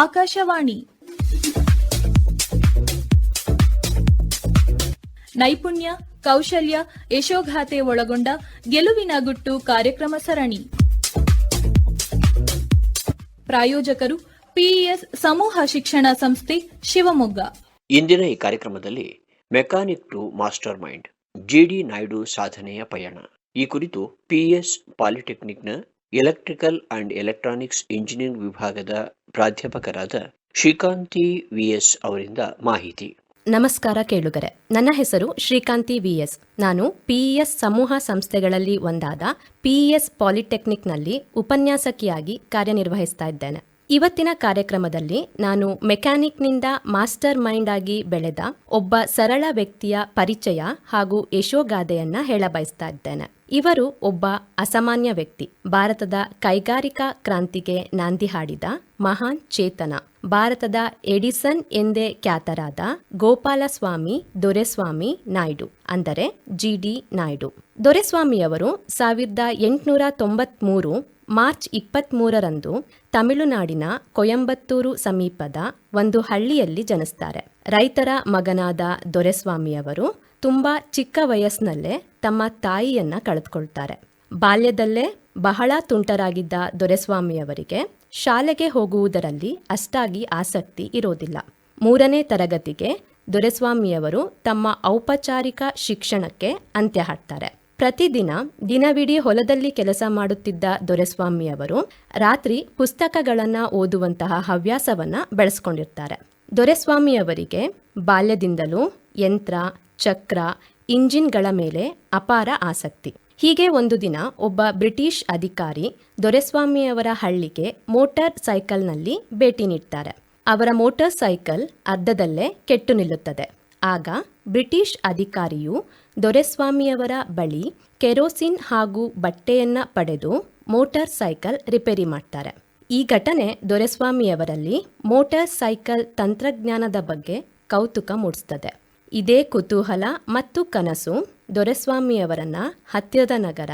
ಆಕಾಶವಾಣಿ ನೈಪುಣ್ಯ, ಕೌಶಲ್ಯ, ಯಶೋಗಾಥೆ ಒಳಗೊಂಡ ಗೆಲುವಿನ ಗುಟ್ಟು ಕಾರ್ಯಕ್ರಮ ಸರಣಿ. ಪ್ರಾಯೋಜಕರು ಪಿಇಎಸ್ ಸಮೂಹ ಶಿಕ್ಷಣ ಸಂಸ್ಥೆ, ಶಿವಮೊಗ್ಗ. ಇಂದಿನ ಈ ಕಾರ್ಯಕ್ರಮದಲ್ಲಿ mechanic to mastermind, GD Naidu ಸಾಧನೆಯ ಪಯಣ ಈ ಕುರಿತು ಪಿಇಎಸ್ ಪಾಲಿಟೆಕ್ನಿಕ್ನ ಎಲೆಕ್ಟ್ರಿಕಲ್ ಅಂಡ್ ಎಲೆಕ್ಟ್ರಾನಿಕ್ಸ್ ಇಂಜಿನಿಯರಿಂಗ್ ವಿಭಾಗದ ಪ್ರಾಧ್ಯಾಪಕರಾದ ಶ್ರೀಕಾಂತಿ ವಿಎಸ್ ಅವರಿಂದ ಮಾಹಿತಿ. ನಮಸ್ಕಾರ ಕೇಳುಗರೆ, ನನ್ನ ಹೆಸರು ಶ್ರೀಕಾಂತಿ ವಿಎಸ್. ನಾನು ಪಿಇಎಸ್ ಸಮೂಹ ಸಂಸ್ಥೆಗಳಲ್ಲಿ ಒಂದಾದ ಪಿಇಎಸ್ ಪಾಲಿಟೆಕ್ನಿಕ್ನಲ್ಲಿ ಉಪನ್ಯಾಸಕಿಯಾಗಿ ಕಾರ್ಯನಿರ್ವಹಿಸ್ತಾ ಇದ್ದೇನೆ. ಇವತ್ತಿನ ಕಾರ್ಯಕ್ರಮದಲ್ಲಿ ನಾನು ಮೆಕ್ಯಾನಿಕ್ನಿಂದ ಮಾಸ್ಟರ್ ಮೈಂಡ್ ಆಗಿ ಬೆಳೆದ ಒಬ್ಬ ಸರಳ ವ್ಯಕ್ತಿಯ ಪರಿಚಯ ಹಾಗೂ ಯಶೋಗಾಥೆಯನ್ನ ಹೇಳಬಯಸ್ತಾ ಇದ್ದೇನೆ. ಇವರು ಒಬ್ಬ ಅಸಾಮಾನ್ಯ ವ್ಯಕ್ತಿ, ಭಾರತದ ಕೈಗಾರಿಕಾ ಕ್ರಾಂತಿಗೆ ನಾಂದಿ ಹಾಡಿದ ಮಹಾನ್ ಚೇತನ, ಭಾರತದ ಎಡಿಸನ್ ಎಂದೇ ಖ್ಯಾತರಾದ ಗೋಪಾಲಸ್ವಾಮಿ ದೊರೆಸ್ವಾಮಿ ನಾಯ್ಡು, ಅಂದರೆ ಜಿಡಿ ನಾಯ್ಡು. ದೊರೆಸ್ವಾಮಿಯವರು 1893 ಮಾರ್ಚ್ 23ರಂದು ತಮಿಳುನಾಡಿನ ಕೊಯಂಬತ್ತೂರು ಸಮೀಪದ ಒಂದು ಹಳ್ಳಿಯಲ್ಲಿ ಜನಿಸ್ತಾರೆ. ರೈತರ ಮಗನಾದ ದೊರೆಸ್ವಾಮಿಯವರು ತುಂಬಾ ಚಿಕ್ಕ ವಯಸ್ಸಿನಲ್ಲೇ ತಮ್ಮ ತಾಯಿಯನ್ನ ಕಳೆದುಕೊಳ್ತಾರೆ. ಬಾಲ್ಯದಲ್ಲೇ ಬಹಳ ತುಂಟರಾಗಿದ್ದ ದೊರೆಸ್ವಾಮಿಯವರಿಗೆ ಶಾಲೆಗೆ ಹೋಗುವುದರಲ್ಲಿ ಅಷ್ಟಾಗಿ ಆಸಕ್ತಿ ಇರೋದಿಲ್ಲ. 3ನೇ ತರಗತಿಗೆ ದೊರೆಸ್ವಾಮಿಯವರು ತಮ್ಮ ಔಪಚಾರಿಕ ಶಿಕ್ಷಣಕ್ಕೆ ಅಂತ್ಯ ಹಾಡ್ತಾರೆ. ಪ್ರತಿದಿನ ದಿನವಿಡೀ ಹೊಲದಲ್ಲಿ ಕೆಲಸ ಮಾಡುತ್ತಿದ್ದ ದೊರೆಸ್ವಾಮಿಯವರು ರಾತ್ರಿ ಪುಸ್ತಕಗಳನ್ನು ಓದುವಂತಹ ಹವ್ಯಾಸವನ್ನ ಬೆಳೆಸ್ಕೊಂಡಿರ್ತಾರೆ. ದೊರೆಸ್ವಾಮಿಯವರಿಗೆ ಬಾಲ್ಯದಿಂದಲೂ ಯಂತ್ರ, ಚಕ್ರ, ಇಂಜಿನ್ಗಳ ಮೇಲೆ ಅಪಾರ ಆಸಕ್ತಿ. ಹೀಗೆ ಒಂದು ದಿನ ಒಬ್ಬ ಬ್ರಿಟಿಷ್ ಅಧಿಕಾರಿ ದೊರೆಸ್ವಾಮಿಯವರ ಹಳ್ಳಿಗೆ ಮೋಟಾರ್ ಸೈಕಲ್ನಲ್ಲಿ ಭೇಟಿ ನೀಡ್ತಾರೆ. ಅವರ ಮೋಟಾರ್ ಸೈಕಲ್ ಅರ್ಧದಲ್ಲೇ ಕೆಟ್ಟು ನಿಲ್ಲುತ್ತದೆ. ಆಗ ಬ್ರಿಟಿಷ್ ಅಧಿಕಾರಿಯು ದೊರೆಸ್ವಾಮಿಯವರ ಬಳಿ ಕೆರೋಸಿನ್ ಹಾಗೂ ಬಟ್ಟೆಯನ್ನ ಪಡೆದು ಮೋಟಾರ್ ಸೈಕಲ್ ರಿಪೇರಿ ಮಾಡ್ತಾರೆ. ಈ ಘಟನೆ ದೊರೆಸ್ವಾಮಿಯವರಲ್ಲಿ ಮೋಟಾರ್ ಸೈಕಲ್ ತಂತ್ರಜ್ಞಾನದ ಬಗ್ಗೆ ಕೌತುಕ ಮೂಡಿಸ್ತದೆ. ಇದೇ ಕುತೂಹಲ ಮತ್ತು ಕನಸು ದೊರೆಸ್ವಾಮಿಯವರನ್ನ ಹತ್ತಿರದ ನಗರ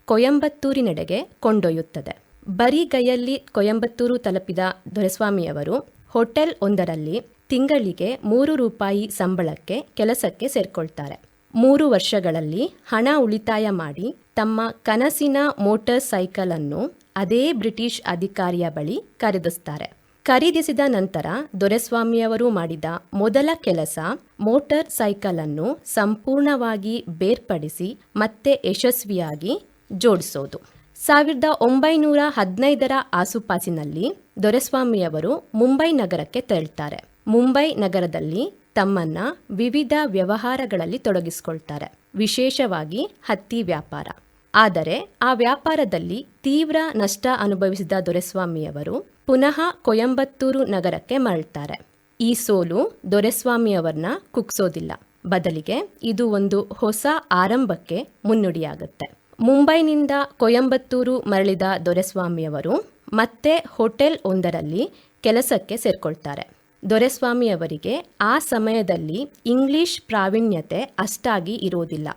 ಕೊಯಂಬತ್ತೂರಿನೆಡೆಗೆ ಕೊಂಡೊಯ್ಯುತ್ತದೆ. ಬರಿಗೈಯಲ್ಲಿ ಕೊಯಂಬತ್ತೂರು ತಲುಪಿದ ದೊರೆಸ್ವಾಮಿಯವರು ಹೋಟೆಲ್ ಒಂದರಲ್ಲಿ ತಿಂಗಳಿಗೆ ₹3 ಸಂಬಳಕ್ಕೆ ಕೆಲಸಕ್ಕೆ ಸೇರ್ಕೊಳ್ತಾರೆ. 3 ವರ್ಷಗಳಲ್ಲಿ ಹಣ ಉಳಿತಾಯ ಮಾಡಿ ತಮ್ಮ ಕನಸಿನ ಮೋಟಾರ್ ಸೈಕಲ್ ಅನ್ನು ಅದೇ ಬ್ರಿಟಿಷ್ ಅಧಿಕಾರಿಯ ಬಳಿ ಖರೀದಿಸ್ತಾರೆ. ಖರೀದಿಸಿದ ನಂತರ ದೊರೆಸ್ವಾಮಿಯವರು ಮಾಡಿದ ಮೊದಲ ಕೆಲಸ ಮೋಟಾರ್ ಸೈಕಲ್ ಅನ್ನು ಸಂಪೂರ್ಣವಾಗಿ ಬೇರ್ಪಡಿಸಿ ಮತ್ತೆ ಯಶಸ್ವಿಯಾಗಿ ಜೋಡಿಸೋದು. 1915ರ ಆಸುಪಾಸಿನಲ್ಲಿ ದೊರೆಸ್ವಾಮಿಯವರು ಮುಂಬೈ ನಗರಕ್ಕೆ ತೆರಳುತ್ತಾರೆ. ಮುಂಬೈ ನಗರದಲ್ಲಿ ತಮ್ಮನ್ನ ವಿವಿಧ ವ್ಯವಹಾರಗಳಲ್ಲಿ ತೊಡಗಿಸಿಕೊಳ್ತಾರೆ, ವಿಶೇಷವಾಗಿ ಹತ್ತಿ ವ್ಯಾಪಾರ. ಆದರೆ ಆ ವ್ಯಾಪಾರದಲ್ಲಿ ತೀವ್ರ ನಷ್ಟ ಅನುಭವಿಸಿದ ದೊರೆಸ್ವಾಮಿಯವರು ಪುನಃ ಕೊಯಂಬತ್ತೂರು ನಗರಕ್ಕೆ ಮರಳ್ತಾರೆ. ಈ ಸೋಲು ದೊರೆಸ್ವಾಮಿಯವರನ್ನ ಕುಗ್ಸೋದಿಲ್ಲ, ಬದಲಿಗೆ ಇದು ಒಂದು ಹೊಸ ಆರಂಭಕ್ಕೆ ಮುನ್ನುಡಿಯಾಗುತ್ತೆ. ಮುಂಬೈನಿಂದ ಕೊಯಂಬತ್ತೂರು ಮರಳಿದ ದೊರೆಸ್ವಾಮಿಯವರು ಮತ್ತೆ ಹೋಟೆಲ್ ಒಂದರಲ್ಲಿ ಕೆಲಸಕ್ಕೆ ಸೇರ್ಕೊಳ್ತಾರೆ. ದೊರೆಸ್ವಾಮಿಯವರಿಗೆ ಆ ಸಮಯದಲ್ಲಿ ಇಂಗ್ಲಿಷ್ ಪ್ರಾವೀಣ್ಯತೆ ಅಷ್ಟಾಗಿ ಇರೋದಿಲ್ಲ.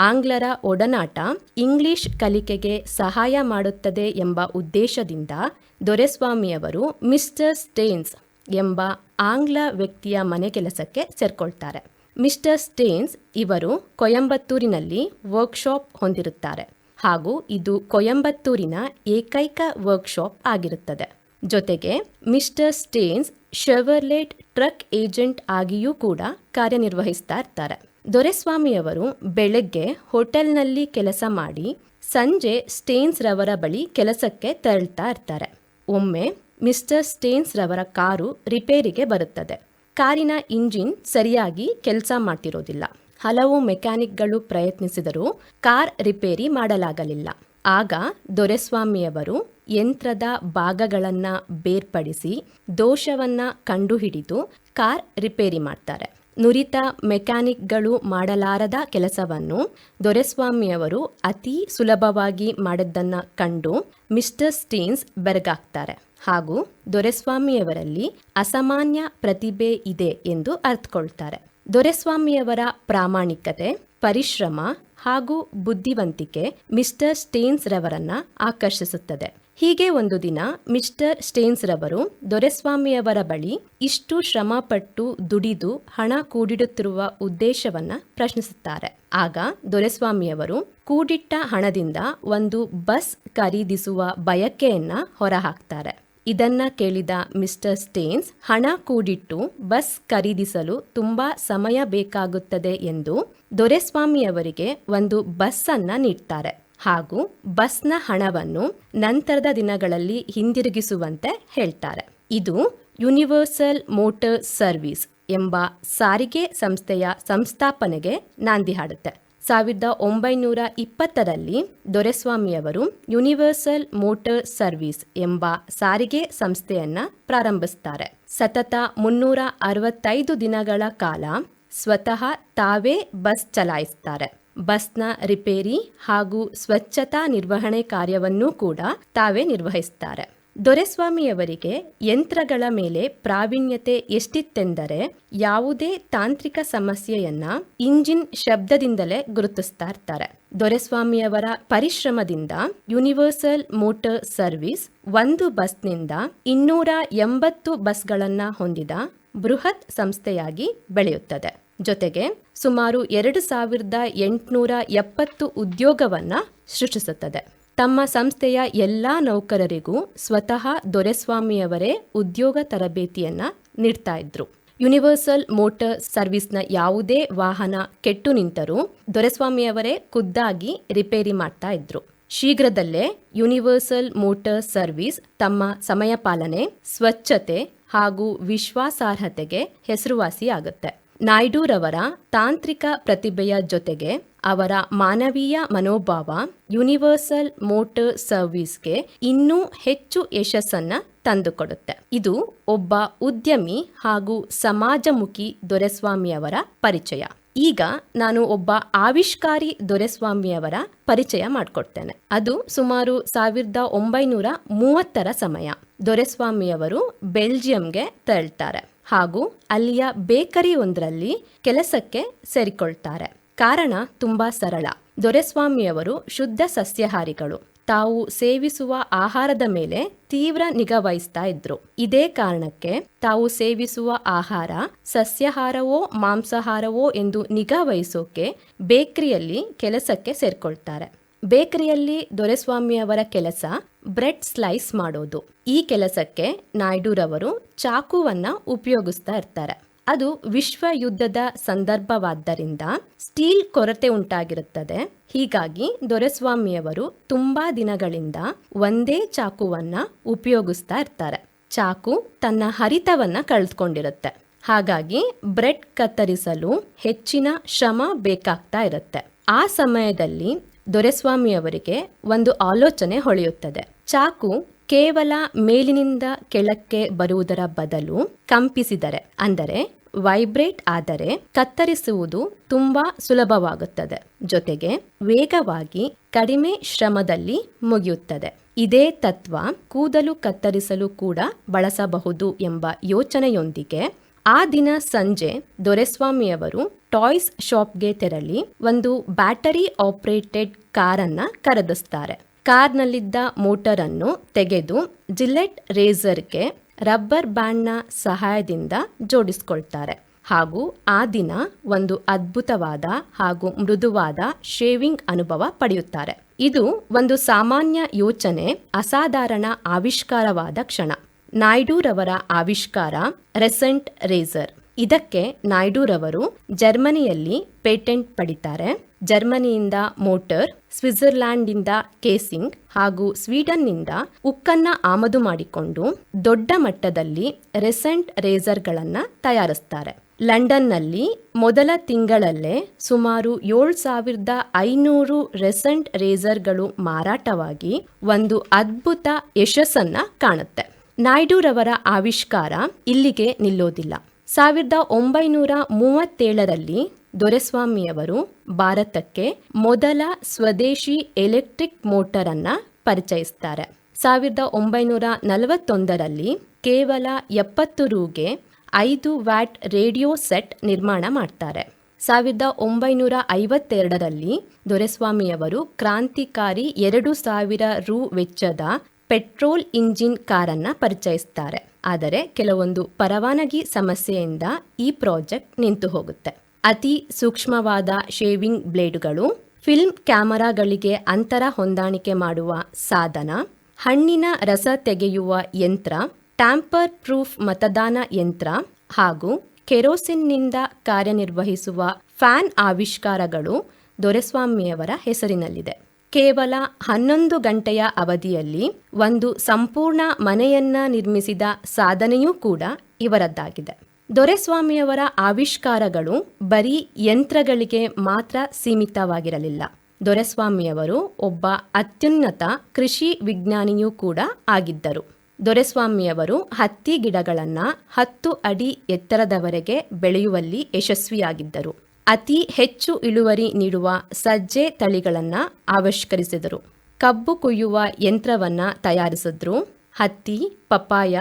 ಆಂಗ್ಲರ ಒಡನಾಟ ಇಂಗ್ಲಿಷ್ ಕಲಿಕೆಗೆ ಸಹಾಯ ಮಾಡುತ್ತದೆ ಎಂಬ ಉದ್ದೇಶದಿಂದ ದೊರೆಸ್ವಾಮಿಯವರು ಮಿಸ್ಟರ್ ಸ್ಟೇನ್ಸ್ ಎಂಬ ಆಂಗ್ಲ ವ್ಯಕ್ತಿಯ ಮನೆ ಕೆಲಸಕ್ಕೆ ಸೇರ್ಕೊಳ್ತಾರೆ. ಮಿಸ್ಟರ್ ಸ್ಟೇನ್ಸ್ ಇವರು ಕೊಯಂಬತ್ತೂರಿನಲ್ಲಿ ವರ್ಕ್ಶಾಪ್ ಹೊಂದಿರುತ್ತಾರೆ ಹಾಗೂ ಇದು ಕೊಯಂಬತ್ತೂರಿನ ಏಕೈಕ ವರ್ಕ್ಶಾಪ್ ಆಗಿರುತ್ತದೆ. ಜೊತೆಗೆ mister stains Chevrolet truck agent ಆಗಿಯೂ ಕೂಡ ಕಾರ್ಯನಿರ್ವಹಿಸ್ತಾ ಇರ್ತಾರೆ. ದೊರೆಸ್ವಾಮಿಯವರು ಬೆಳಗ್ಗೆ ಹೋಟೆಲ್ನಲ್ಲಿ ಕೆಲಸ ಮಾಡಿ ಸಂಜೆ ಸ್ಟೇನ್ಸ್ ರವರ ಬಳಿ ಕೆಲಸಕ್ಕೆ ತೆರಳ್ತಾ ಇರ್ತಾರೆ. ಒಮ್ಮೆ ಮಿಸ್ಟರ್ ಸ್ಟೇನ್ಸ್ ರವರ ಕಾರು ರಿಪೇರಿಗೆ ಬರುತ್ತದೆ. ಕಾರಿನ ಇಂಜಿನ್ ಸರಿಯಾಗಿ ಕೆಲಸ ಮಾಡ್ತಿರೋದಿಲ್ಲ. ಹಲವು ಮೆಕ್ಯಾನಿಕ್ಗಳು ಪ್ರಯತ್ನಿಸಿದರೂ ಕಾರ್ ರಿಪೇರಿ ಮಾಡಲಾಗಲಿಲ್ಲ. ಆಗ ದೊರೆಸ್ವಾಮಿಯವರು ಯಂತ್ರದ ಭಾಗಗಳನ್ನು ಬೇರ್ಪಡಿಸಿ ದೋಷವನ್ನ ಕಂಡುಹಿಡಿದು ಕಾರ್ ರಿಪೇರಿ ಮಾಡ್ತಾರೆ. ನುರಿತ ಮೆಕ್ಯಾನಿಕ್ಗಳು ಮಾಡಲಾರದ ಕೆಲಸವನ್ನು ದೊರೆಸ್ವಾಮಿಯವರು ಅತಿ ಸುಲಭವಾಗಿ ಮಾಡಿದ್ದನ್ನ ಕಂಡು ಮಿಸ್ಟರ್ ಸ್ಟೇನ್ಸ್ ಬೆರಗಾಗ್ತಾರೆ ಹಾಗೂ ದೊರೆಸ್ವಾಮಿಯವರಲ್ಲಿ ಅಸಾಮಾನ್ಯ ಪ್ರತಿಭೆ ಇದೆ ಎಂದು ಅರ್ಥಕೊಳ್ತಾರೆ. ದೊರೆಸ್ವಾಮಿಯವರ ಪ್ರಾಮಾಣಿಕತೆ, ಪರಿಶ್ರಮ ಹಾಗೂ ಬುದ್ಧಿವಂತಿಕೆ ಮಿಸ್ಟರ್ ಸ್ಟೇನ್ಸ್ ರವರನ್ನ ಆಕರ್ಷಿಸುತ್ತದೆ. ಹೀಗೆ ಒಂದು ದಿನ ಮಿಸ್ಟರ್ ಸ್ಟೇನ್ಸ್ ರವರು ದೊರೆಸ್ವಾಮಿಯವರ ಬಳಿ ಇಷ್ಟು ಶ್ರಮಪಟ್ಟು ದುಡಿದು ಹಣ ಕೂಡಿಡುತ್ತಿರುವ ಉದ್ದೇಶವನ್ನ ಪ್ರಶ್ನಿಸುತ್ತಾರೆ. ಆಗ ದೊರೆಸ್ವಾಮಿಯವರು ಕೂಡಿಟ್ಟ ಹಣದಿಂದ ಒಂದು ಬಸ್ ಖರೀದಿಸುವ ಬಯಕೆಯನ್ನ ಹೊರಹಾಕ್ತಾರೆ. ಇದನ್ನ ಕೇಳಿದ ಮಿಸ್ಟರ್ ಸ್ಟೇನ್ಸ್ ಹಣ ಕೂಡಿಟ್ಟು ಬಸ್ ಖರೀದಿಸಲು ತುಂಬಾ ಸಮಯ ಬೇಕಾಗುತ್ತದೆ ಎಂದು ದೊರೆಸ್ವಾಮಿಯವರಿಗೆ ಒಂದು ಬಸ್ ಅನ್ನ ನೀಡ್ತಾರೆ ಹಾಗೂ ಬಸ್ನ ಹಣವನ್ನು ನಂತರದ ದಿನಗಳಲ್ಲಿ ಹಿಂದಿರುಗಿಸುವಂತೆ ಹೇಳ್ತಾರೆ. ಇದು ಯೂನಿವರ್ಸಲ್ ಮೋಟಾರ್ ಸರ್ವಿಸ್ ಎಂಬ ಸಾರಿಗೆ ಸಂಸ್ಥೆಯ ಸಂಸ್ಥಾಪನೆಗೆ ನಾಂದಿ ಹಾಡುತ್ತೆ. 1920ರಲ್ಲಿ ದೊರೆಸ್ವಾಮಿಯವರು ಯೂನಿವರ್ಸಲ್ ಮೋಟಾರ್ ಸರ್ವಿಸ್ ಎಂಬ ಸಾರಿಗೆ ಸಂಸ್ಥೆಯನ್ನ ಪ್ರಾರಂಭಿಸ್ತಾರೆ. ಸತತ 365 ದಿನಗಳ ಕಾಲ ಸ್ವತಃ ತಾವೇ ಬಸ್ ಚಲಾಯಿಸ್ತಾರೆ. ಬಸ್ನ ರಿಪೇರಿ ಹಾಗೂ ಸ್ವಚ್ಛತಾ ನಿರ್ವಹಣೆ ಕಾರ್ಯವನ್ನೂ ಕೂಡ ತಾವೇ ನಿರ್ವಹಿಸ್ತಾರೆ. ದೊರೆಸ್ವಾಮಿಯವರಿಗೆ ಯಂತ್ರಗಳ ಮೇಲೆ ಪ್ರಾವೀಣ್ಯತೆ ಎಷ್ಟಿತ್ತೆಂದರೆ ಯಾವುದೇ ತಾಂತ್ರಿಕ ಸಮಸ್ಯೆಯನ್ನ ಇಂಜಿನ್ ಶಬ್ದದಿಂದಲೇ ಗುರುತಿಸ್ತಾ ಇರ್ತಾರೆ. ದೊರೆಸ್ವಾಮಿಯವರ ಪರಿಶ್ರಮದಿಂದ ಯೂನಿವರ್ಸಲ್ ಮೋಟಾರ್ ಸರ್ವಿಸ್ ಒಂದು ಬಸ್ನಿಂದ 280 ಬಸ್ಗಳನ್ನ ಹೊಂದಿದ ಬೃಹತ್ ಸಂಸ್ಥೆಯಾಗಿ ಬೆಳೆಯುತ್ತದೆ. ಜೊತೆಗೆ ಸುಮಾರು 2870 ಉದ್ಯೋಗವನ್ನ ಸೃಷ್ಟಿಸುತ್ತದೆ. ತಮ್ಮ ಸಂಸ್ಥೆಯ ಎಲ್ಲಾ ನೌಕರರಿಗೂ ಸ್ವತಃ ದೊರೆಸ್ವಾಮಿಯವರೇ ಉದ್ಯೋಗ ತರಬೇತಿಯನ್ನ ನೀಡ್ತಾ ಇದ್ರು. ಯೂನಿವರ್ಸಲ್ ಮೋಟಾರ್ ಸರ್ವಿಸ್ನ ಯಾವುದೇ ವಾಹನ ಕೆಟ್ಟು ನಿಂತರೂ ದೊರೆಸ್ವಾಮಿಯವರೇ ಖುದ್ದಾಗಿ ರಿಪೇರಿ ಮಾಡ್ತಾ ಇದ್ರು. ಶೀಘ್ರದಲ್ಲೇ ಯೂನಿವರ್ಸಲ್ ಮೋಟಾರ್ ಸರ್ವಿಸ್ ತಮ್ಮ ಸಮಯ ಪಾಲನೆ, ಸ್ವಚ್ಛತೆ ಹಾಗೂ ವಿಶ್ವಾಸಾರ್ಹತೆಗೆ ಹೆಸರುವಾಸಿಯಾಗುತ್ತೆ. ನಾಯ್ಡುರವರ ತಾಂತ್ರಿಕ ಪ್ರತಿಭೆಯ ಜೊತೆಗೆ ಅವರ ಮಾನವೀಯ ಮನೋಭಾವ ಯೂನಿವರ್ಸಲ್ ಮೋಟಾರ್ ಸರ್ವಿಸ್ಗೆ ಇನ್ನೂ ಹೆಚ್ಚು ಯಶಸ್ಸನ್ನ ತಂದುಕೊಡುತ್ತೆ. ಇದು ಒಬ್ಬ ಉದ್ಯಮಿ ಹಾಗೂ ಸಮಾಜಮುಖಿ ದೊರೆಸ್ವಾಮಿಯವರ ಪರಿಚಯ. ಈಗ ನಾನು ಒಬ್ಬ ಆವಿಷ್ಕಾರಿ ದೊರೆಸ್ವಾಮಿಯವರ ಪರಿಚಯ ಮಾಡಿಕೊಡ್ತೇನೆ. ಅದು ಸುಮಾರು 1930ರ ಸಮಯ. ದೊರೆಸ್ವಾಮಿಯವರು ಬೆಲ್ಜಿಯಂಗೆ ತೆರಳ್ತಾರೆ ಹಾಗೂ ಅಲ್ಲಿಯ ಬೇಕರಿ ಒಂದರಲ್ಲಿ ಕೆಲಸಕ್ಕೆ ಸೇರಿಕೊಳ್ತಾರೆ. ಕಾರಣ ತುಂಬಾ ಸರಳ. ದೊರೆಸ್ವಾಮಿಯವರು ಶುದ್ಧ ಸಸ್ಯಾಹಾರಿಗಳು. ತಾವು ಸೇವಿಸುವ ಆಹಾರದ ಮೇಲೆ ತೀವ್ರ ನಿಗಾ ವಹಿಸ್ತಾ ಇದ್ರು. ಇದೇ ಕಾರಣಕ್ಕೆ ತಾವು ಸೇವಿಸುವ ಆಹಾರ ಸಸ್ಯಾಹಾರವೋ ಮಾಂಸಾಹಾರವೋ ಎಂದು ನಿಗಾ ವಹಿಸೋಕೆ ಬೇಕರಿಯಲ್ಲಿ ಕೆಲಸಕ್ಕೆ ಸೇರ್ಕೊಳ್ತಾರೆ. ಬೇಕರಿಯಲ್ಲಿ ದೊರೆಸ್ವಾಮಿಯವರ ಕೆಲಸ ಬ್ರೆಡ್ ಸ್ಲೈಸ್ ಮಾಡೋದು. ಈ ಕೆಲಸಕ್ಕೆ ನಾಯ್ಡುರವರು ಚಾಕುವನ್ನ ಉಪಯೋಗಿಸ್ತಾ ಇರ್ತಾರೆ. ಅದು ವಿಶ್ವ ಯುದ್ಧದ ಸಂದರ್ಭವಾದ್ದರಿಂದ ಸ್ಟೀಲ್ ಕೊರತೆ ಉಂಟಾಗಿರುತ್ತದೆ. ಹೀಗಾಗಿ ದೊರೆಸ್ವಾಮಿಯವರು ತುಂಬಾ ದಿನಗಳಿಂದ ಒಂದೇ ಚಾಕುವನ್ನ ಉಪಯೋಗಿಸ್ತಾ ಇರ್ತಾರೆ. ಚಾಕು ತನ್ನ ಹರಿತವನ್ನ ಕಳೆದುಕೊಂಡಿರುತ್ತೆ. ಹಾಗಾಗಿ ಬ್ರೆಡ್ ಕತ್ತರಿಸಲು ಹೆಚ್ಚಿನ ಶ್ರಮ ಬೇಕಾಗ್ತಾ ಇರುತ್ತೆ. ಆ ಸಮಯದಲ್ಲಿ ದೊರೆಸ್ವಾಮಿಯವರಿಗೆ ಒಂದು ಆಲೋಚನೆ ಹೊಳೆಯುತ್ತದೆ. ಚಾಕು ಕೇವಲ ಮೇಲಿನಿಂದ ಕೆಳಕ್ಕೆ ಬರುವುದರ ಬದಲು ಕಂಪಿಸಿದರೆ, ಅಂದರೆ ವೈಬ್ರೇಟ್ ಆದರೆ ಕತ್ತರಿಸುವುದು ತುಂಬಾ ಸುಲಭವಾಗುತ್ತದೆ. ಜೊತೆಗೆ ವೇಗವಾಗಿ ಕಡಿಮೆ ಶ್ರಮದಲ್ಲಿ ಮುಗಿಯುತ್ತದೆ. ಇದೇ ತತ್ವ ಕೂದಲು ಕತ್ತರಿಸಲು ಕೂಡ ಬಳಸಬಹುದು ಎಂಬ ಯೋಚನೆಯೊಂದಿಗೆ ಆ ದಿನ ಸಂಜೆ ದೊರೆಸ್ವಾಮಿಯವರು ಟಾಯ್ಸ್ ಶಾಪ್ಗೆ ತೆರಳಿ ಒಂದು ಬ್ಯಾಟರಿ ಆಪರೇಟೆಡ್ ಕಾರನ್ನ ಖರೀದಿಸ್ತಾರೆ. ಕಾರ್ನಲ್ಲಿದ್ದ ಮೋಟರ್ ಅನ್ನು ತೆಗೆದು ಜಿಲೆಟ್ ರೇಸರ್ಗೆ ರಬ್ಬರ್ ಬ್ಯಾಂಡ್ನ ಸಹಾಯದಿಂದ ಜೋಡಿಸ್ಕೊಳ್ತಾರೆ ಹಾಗೂ ಆ ದಿನ ಒಂದು ಅದ್ಭುತವಾದ ಹಾಗೂ ಮೃದುವಾದ ಶೇವಿಂಗ್ ಅನುಭವ ಪಡೆಯುತ್ತಾರೆ. ಇದು ಒಂದು ಸಾಮಾನ್ಯ ಯೋಚನೆ, ಅಸಾಧಾರಣ ಆವಿಷ್ಕಾರವಾದ ಕ್ಷಣ. ನಾಯ್ಡುರವರ ಆವಿಷ್ಕಾರ ರೆಸೆಂಟ್ ರೇಸರ್. ಇದಕ್ಕೆ ನಾಯ್ಡುರವರು ಜರ್ಮನಿಯಲ್ಲಿ ಪೇಟೆಂಟ್ ಪಡಿತಾರೆ. ಜರ್ಮನಿಯಿಂದ ಮೋಟರ್, ಸ್ವಿಟ್ಜರ್ಲ್ಯಾಂಡ್ನಿಂದ ಕೇಸಿಂಗ್ ಹಾಗೂ ಸ್ವೀಡನ್ನಿಂದ ಉಕ್ಕನ್ನ ಆಮದು ಮಾಡಿಕೊಂಡು ದೊಡ್ಡ ಮಟ್ಟದಲ್ಲಿ ರೆಸೆಂಟ್ ರೇಸರ್ಗಳನ್ನ ತಯಾರಿಸ್ತಾರೆ. ಲಂಡನ್ನಲ್ಲಿ ಮೊದಲ ತಿಂಗಳಲ್ಲೇ ಸುಮಾರು 7500 ರೆಸೆಂಟ್ ರೇಸರ್ಗಳು ಮಾರಾಟವಾಗಿ ಒಂದು ಅದ್ಭುತ ಯಶಸ್ಸನ್ನ ಕಾಣುತ್ತೆ. ನಾಯ್ಡುರವರ ಆವಿಷ್ಕಾರ ಇಲ್ಲಿಗೆ ನಿಲ್ಲೋದಿಲ್ಲ. 1937ರಲ್ಲಿ ದೊರೆಸ್ವಾಮಿಯವರು ಭಾರತಕ್ಕೆ ಮೊದಲ ಸ್ವದೇಶಿ ಎಲೆಕ್ಟ್ರಿಕ್ ಮೋಟರ್ ಅನ್ನ ಪರಿಚಯಿಸ್ತಾರೆ. 1941ರಲ್ಲಿ ಕೇವಲ 70 ರೂಗೆ 5 ವ್ಯಾಟ್ ರೇಡಿಯೋ ಸೆಟ್ ನಿರ್ಮಾಣ ಮಾಡ್ತಾರೆ. 1952ರಲ್ಲಿ ದೊರೆಸ್ವಾಮಿಯವರು ಕ್ರಾಂತಿಕಾರಿ 2000 ರು ವೆಚ್ಚದ ಪೆಟ್ರೋಲ್ ಇಂಜಿನ್ ಕಾರನ್ನ ಪರಿಚಯಿಸ್ತಾರೆ. ಆದರೆ ಕೆಲವೊಂದು ಪರವಾನಗಿ ಸಮಸ್ಯೆಯಿಂದ ಈ ಪ್ರಾಜೆಕ್ಟ್ ನಿಂತು ಹೋಗುತ್ತೆ. ಅತಿ ಸೂಕ್ಷ್ಮವಾದ ಶೇವಿಂಗ್ ಬ್ಲೇಡುಗಳು, ಫಿಲ್ಮ್ ಕ್ಯಾಮೆರಾಗಳಿಗೆ ಅಂತರ ಹೊಂದಾಣಿಕೆ ಮಾಡುವ ಸಾಧನ, ಹಣ್ಣಿನ ರಸ ತೆಗೆಯುವ ಯಂತ್ರ, ಟ್ಯಾಂಪರ್ ಪ್ರೂಫ್ ಮತದಾನ ಯಂತ್ರ ಹಾಗೂ ಕೆರೋಸಿನ್ನಿಂದ ಕಾರ್ಯನಿರ್ವಹಿಸುವ ಫ್ಯಾನ್ ಆವಿಷ್ಕಾರಗಳು ದೊರೆಸ್ವಾಮಿಯವರ ಹೆಸರಿನಲ್ಲಿದೆ. ಕೇವಲ 11 ಗಂಟೆಯ ಅವಧಿಯಲ್ಲಿ ಒಂದು ಸಂಪೂರ್ಣ ಮನೆಯನ್ನ ನಿರ್ಮಿಸಿದ ಸಾಧನೆಯೂ ಕೂಡ ಇವರದ್ದಾಗಿದೆ. ದೊರೆಸ್ವಾಮಿಯವರ ಆವಿಷ್ಕಾರಗಳು ಬರೀ ಯಂತ್ರಗಳಿಗೆ ಮಾತ್ರ ಸೀಮಿತವಾಗಿರಲಿಲ್ಲ. ದೊರೆಸ್ವಾಮಿಯವರು ಒಬ್ಬ ಅತ್ಯುನ್ನತ ಕೃಷಿ ವಿಜ್ಞಾನಿಯೂ ಕೂಡ ಆಗಿದ್ದರು. ದೊರೆಸ್ವಾಮಿಯವರು ಹತ್ತಿ ಗಿಡಗಳನ್ನು 10 ಅಡಿ ಎತ್ತರದವರೆಗೆ ಬೆಳೆಯುವಲ್ಲಿ ಯಶಸ್ವಿಯಾಗಿದ್ದರು. ಅತಿ ಹೆಚ್ಚು ಇಳುವರಿ ನೀಡುವ ಸಜ್ಜೆ ತಳಿಗಳನ್ನು ಆವಿಷ್ಕರಿಸಿದರು. ಕಬ್ಬು ಕೊಯ್ಯುವ ಯಂತ್ರವನ್ನ ತಯಾರಿಸಿದ್ರು. ಹತ್ತಿ, ಪಪಾಯ,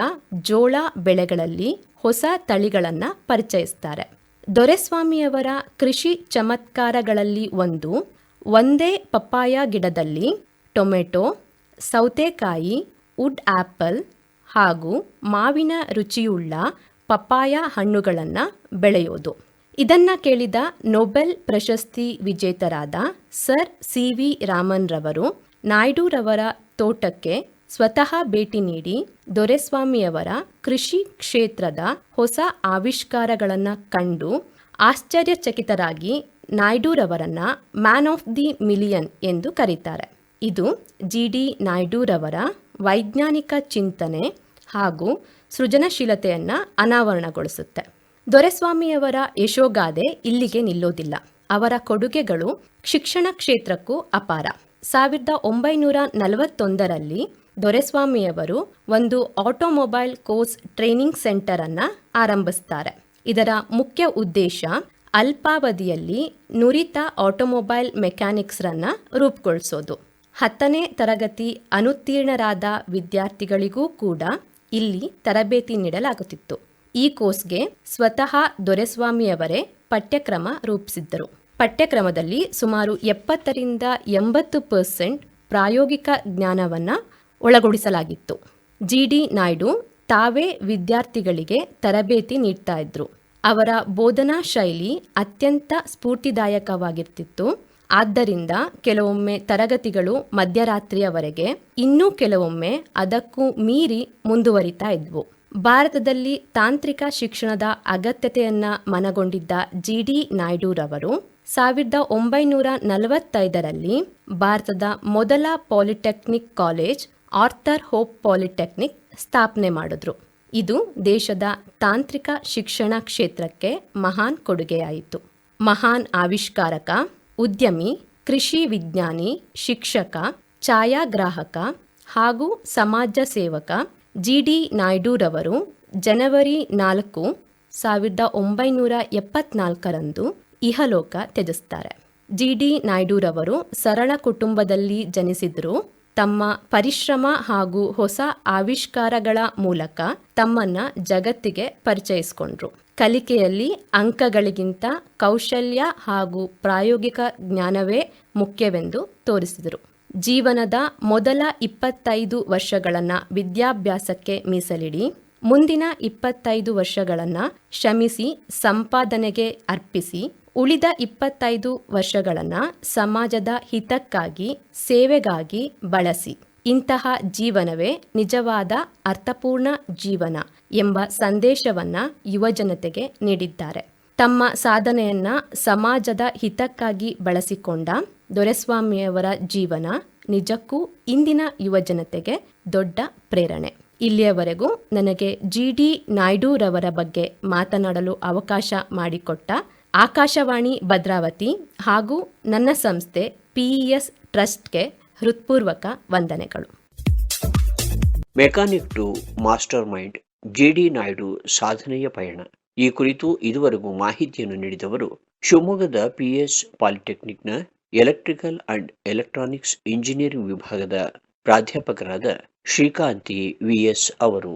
ಜೋಳ ಬೆಳೆಗಳಲ್ಲಿ ಹೊಸ ತಳಿಗಳನ್ನು ಪರಿಚಯಿಸ್ತಾರೆ. ದೊರೆಸ್ವಾಮಿಯವರ ಕೃಷಿ ಚಮತ್ಕಾರಗಳಲ್ಲಿ ಒಂದೇ ಪಪ್ಪಾಯ ಗಿಡದಲ್ಲಿ ಟೊಮೆಟೊ, ಸೌತೆಕಾಯಿ, ವುಡ್ ಆಪಲ್ ಹಾಗೂ ಮಾವಿನ ರುಚಿಯುಳ್ಳ ಪಪ್ಪಾಯ ಹಣ್ಣುಗಳನ್ನು ಬೆಳೆಯೋದು. ಇದನ್ನ ಕೇಳಿದ ನೊಬೆಲ್ ಪ್ರಶಸ್ತಿ ವಿಜೇತರಾದ ಸರ್ CV ರಾಮನ್ ರವರು ನಾಯ್ಡುರವರ ತೋಟಕ್ಕೆ ಸ್ವತಃ ಭೇಟಿ ನೀಡಿ ದೊರೆಸ್ವಾಮಿಯವರ ಕೃಷಿ ಕ್ಷೇತ್ರದ ಹೊಸ ಆವಿಷ್ಕಾರಗಳನ್ನು ಕಂಡು ಆಶ್ಚರ್ಯಚಕಿತರಾಗಿ ನಾಯ್ಡುರವರನ್ನ ಮ್ಯಾನ್ ಆಫ್ ದಿ ಮಿಲಿಯನ್ ಎಂದು ಕರೀತಾರೆ. ಇದು GD ನಾಯ್ಡುರವರ ವೈಜ್ಞಾನಿಕ ಚಿಂತನೆ ಹಾಗೂ ಸೃಜನಶೀಲತೆಯನ್ನು ಅನಾವರಣಗೊಳಿಸುತ್ತೆ. ದೊರೆಸ್ವಾಮಿಯವರ ಯಶೋಗಾಥೆ ಇಲ್ಲಿಗೆ ನಿಲ್ಲೋದಿಲ್ಲ. ಅವರ ಕೊಡುಗೆಗಳು ಶಿಕ್ಷಣ ಕ್ಷೇತ್ರಕ್ಕೂ ಅಪಾರ. 1941ರಲ್ಲಿ ದೊರೆಸ್ವಾಮಿಯವರು ಒಂದು ಆಟೋಮೊಬೈಲ್ ಕೋರ್ಸ್ ಟ್ರೈನಿಂಗ್ ಸೆಂಟರ್ ಅನ್ನು ಆರಂಭಿಸ್ತಾರೆ. ಇದರ ಮುಖ್ಯ ಉದ್ದೇಶ ಅಲ್ಪಾವಧಿಯಲ್ಲಿ ನುರಿತ ಆಟೋಮೊಬೈಲ್ ಮೆಕ್ಯಾನಿಕ್ಸ್ರನ್ನ ರೂಪುಗೊಳಿಸೋದು. 10ನೇ ತರಗತಿ ಅನುತ್ತೀರ್ಣರಾದ ವಿದ್ಯಾರ್ಥಿಗಳಿಗೂ ಕೂಡ ಇಲ್ಲಿ ತರಬೇತಿ ನೀಡಲಾಗುತ್ತಿತ್ತು. ಈ ಕೋರ್ಸ್ಗೆ ಸ್ವತಃ ದೊರೆಸ್ವಾಮಿಯವರೇ ಪಠ್ಯಕ್ರಮ ರೂಪಿಸಿದ್ದರು. ಪಠ್ಯಕ್ರಮದಲ್ಲಿ ಸುಮಾರು 70ರಿಂದ 80% ಪ್ರಾಯೋಗಿಕ ಜ್ಞಾನವನ್ನು ಒಳಗೊಳಿಸಲಾಗಿತ್ತು. GD ನಾಯ್ಡು ತಾವೇ ವಿದ್ಯಾರ್ಥಿಗಳಿಗೆ ತರಬೇತಿ ನೀಡ್ತಾ ಇದ್ರು. ಅವರ ಬೋಧನಾ ಶೈಲಿ ಅತ್ಯಂತ ಸ್ಫೂರ್ತಿದಾಯಕವಾಗಿರ್ತಿತ್ತು. ಆದ್ದರಿಂದ ಕೆಲವೊಮ್ಮೆ ತರಗತಿಗಳು ಮಧ್ಯರಾತ್ರಿಯವರೆಗೆ, ಇನ್ನೂ ಕೆಲವೊಮ್ಮೆ ಅದಕ್ಕೂ ಮೀರಿ ಮುಂದುವರಿತಾ ಇದ್ವು. ಭಾರತದಲ್ಲಿ ತಾಂತ್ರಿಕ ಶಿಕ್ಷಣದ ಅಗತ್ಯತೆಯನ್ನ ಮನಗೊಂಡಿದ್ದ GD ನಾಯ್ಡುರವರು 1945ರಲ್ಲಿ ಭಾರತದ ಮೊದಲ polytechnic college Arthur hope polytechnic ಸ್ಥಾಪನೆ ಮಾಡಿದ್ರು. ಇದು ದೇಶದ ತಾಂತ್ರಿಕ ಶಿಕ್ಷಣ ಕ್ಷೇತ್ರಕ್ಕೆ ಮಹಾನ್ ಕೊಡುಗೆಯಾಯಿತು. ಮಹಾನ್ ಆವಿಷ್ಕಾರಕ, ಉದ್ಯಮಿ, ಕೃಷಿ ವಿಜ್ಞಾನಿ, ಶಿಕ್ಷಕ, ಛಾಯಾಗ್ರಾಹಕ ಹಾಗೂ ಸಮಾಜ ಸೇವಕ GD ನಾಯ್ಡುರವರು ಜನವರಿ 4, 1974ರಂದು ಇಹಲೋಕ ತ್ಯಜಿಸ್ತಾರೆ. GD ನಾಯ್ಡುರವರು ಸರಳ ಕುಟುಂಬದಲ್ಲಿ ಜನಿಸಿದ್ರು. ತಮ್ಮ ಪರಿಶ್ರಮ ಹಾಗೂ ಹೊಸ ಆವಿಷ್ಕಾರಗಳ ಮೂಲಕ ತಮ್ಮನ್ನ ಜಗತ್ತಿಗೆ ಪರಿಚಯಿಸಿಕೊಂಡ್ರು. ಕಲಿಕೆಯಲ್ಲಿ ಅಂಕಗಳಿಗಿಂತ ಕೌಶಲ್ಯ ಹಾಗೂ ಪ್ರಾಯೋಗಿಕ ಜ್ಞಾನವೇ ಮುಖ್ಯವೆಂದು ತೋರಿಸಿದರು. ಜೀವನದ ಮೊದಲ 25 ವರ್ಷಗಳನ್ನು ವಿದ್ಯಾಭ್ಯಾಸಕ್ಕೆ ಮೀಸಲಿಡಿ, ಮುಂದಿನ 25 ವರ್ಷಗಳನ್ನು ಶ್ರಮಿಸಿ ಸಂಪಾದನೆಗೆ ಅರ್ಪಿಸಿ, ಉಳಿದ 25 ವರ್ಷಗಳನ್ನು ಸಮಾಜದ ಹಿತಕ್ಕಾಗಿ, ಸೇವೆಗಾಗಿ ಬಳಸಿ. ಇಂತಹ ಜೀವನವೇ ನಿಜವಾದ ಅರ್ಥಪೂರ್ಣ ಜೀವನ ಎಂಬ ಸಂದೇಶವನ್ನ ಯುವಜನತೆಗೆ ನೀಡಿದ್ದಾರೆ. ತಮ್ಮ ಸಾಧನೆಯನ್ನ ಸಮಾಜದ ಹಿತಕ್ಕಾಗಿ ಬಳಸಿಕೊಂಡ ದೊರೆಸ್ವಾಮಿಯವರ ಜೀವನ ನಿಜಕ್ಕೂ ಇಂದಿನ ಯುವಜನತೆಗೆ ದೊಡ್ಡ ಪ್ರೇರಣೆ. ಇಲ್ಲಿಯವರೆಗೂ ನನಗೆ GD ನಾಯ್ಡುರವರ ಬಗ್ಗೆ ಮಾತನಾಡಲು ಅವಕಾಶ ಮಾಡಿಕೊಟ್ಟ ಆಕಾಶವಾಣಿ ಭದ್ರಾವತಿ ಹಾಗೂ ನನ್ನ ಸಂಸ್ಥೆ PES ಟ್ರಸ್ಟ್ಗೆ ಹೃತ್ಪೂರ್ವಕ ವಂದನೆಗಳು. Mechanic to mastermind GD Naidu ಸಾಧನೆಯ ಪಯಣ, ಈ ಕುರಿತು ಇದುವರೆಗೂ ಮಾಹಿತಿಯನ್ನು ನೀಡಿದವರು ಶಿವಮೊಗ್ಗದ PS ಪಾಲಿಟೆಕ್ನಿಕ್ನ ಎಲೆಕ್ಟ್ರಿಕಲ್ ಅಂಡ್ ಎಲೆಕ್ಟ್ರಾನಿಕ್ಸ್ ಇಂಜಿನಿಯರಿಂಗ್ ವಿಭಾಗದ ಪ್ರಾಧ್ಯಾಪಕರಾದ ಶ್ರೀಕಾಂತಿ VS ಅವರು.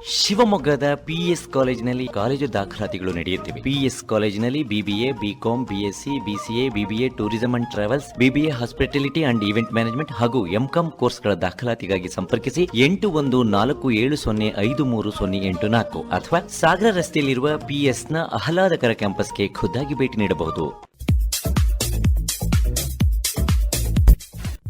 ಶಿವಮೊಗ್ಗದ ಪಿಎಸ್ ಕಾಲೇಜಿನಲ್ಲಿ ಕಾಲೇಜು ದಾಖಲಾತಿಗಳು ನಡೆಯುತ್ತಿವೆ. ಪಿಎಸ್ ಕಾಲೇಜಿನಲ್ಲಿ BBA, BCom, BSc, BCA, BBA tourism and travels, BBA hospitality and event management ಹಾಗೂ ಎಂಕಾಂ ಕೋರ್ಸ್ಗಳ ದಾಖಲಾತಿಗಾಗಿ ಸಂಪರ್ಕಿಸಿ 8140753084 ಅಥವಾ ಸಾಗರ ರಸ್ತೆಯಲ್ಲಿರುವ ಪಿಎಸ್ನ ಆಹ್ಲಾದಕರ ಕ್ಯಾಂಪಸ್ಗೆ ಖುದ್ದಾಗಿ ಭೇಟಿ ನೀಡಬಹುದು.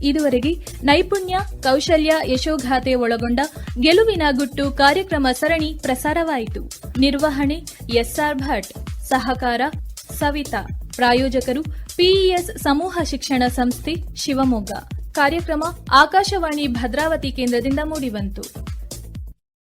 ಇದುವರೆಗೆ ನೈಪುಣ್ಯ, ಕೌಶಲ್ಯ, ಯಶೋಗಾಥೆ ಒಳಗೊಂಡ ಗೆಲುವಿನ ಗುಟ್ಟು ಕಾರ್ಯಕ್ರಮ ಸರಣಿ ಪ್ರಸಾರವಾಯಿತು. ನಿರ್ವಹಣೆ ಎಸ್ಆರ್ ಭಟ್, ಸಹಕಾರ ಸವಿತಾ, ಪ್ರಾಯೋಜಕರು ಪಿಇಎಸ್ ಸಮೂಹ ಶಿಕ್ಷಣ ಸಂಸ್ಥೆ ಶಿವಮೊಗ್ಗ. ಕಾರ್ಯಕ್ರಮ ಆಕಾಶವಾಣಿ ಭದ್ರಾವತಿ ಕೇಂದ್ರದಿಂದ ಮೂಡಿಬಂತು.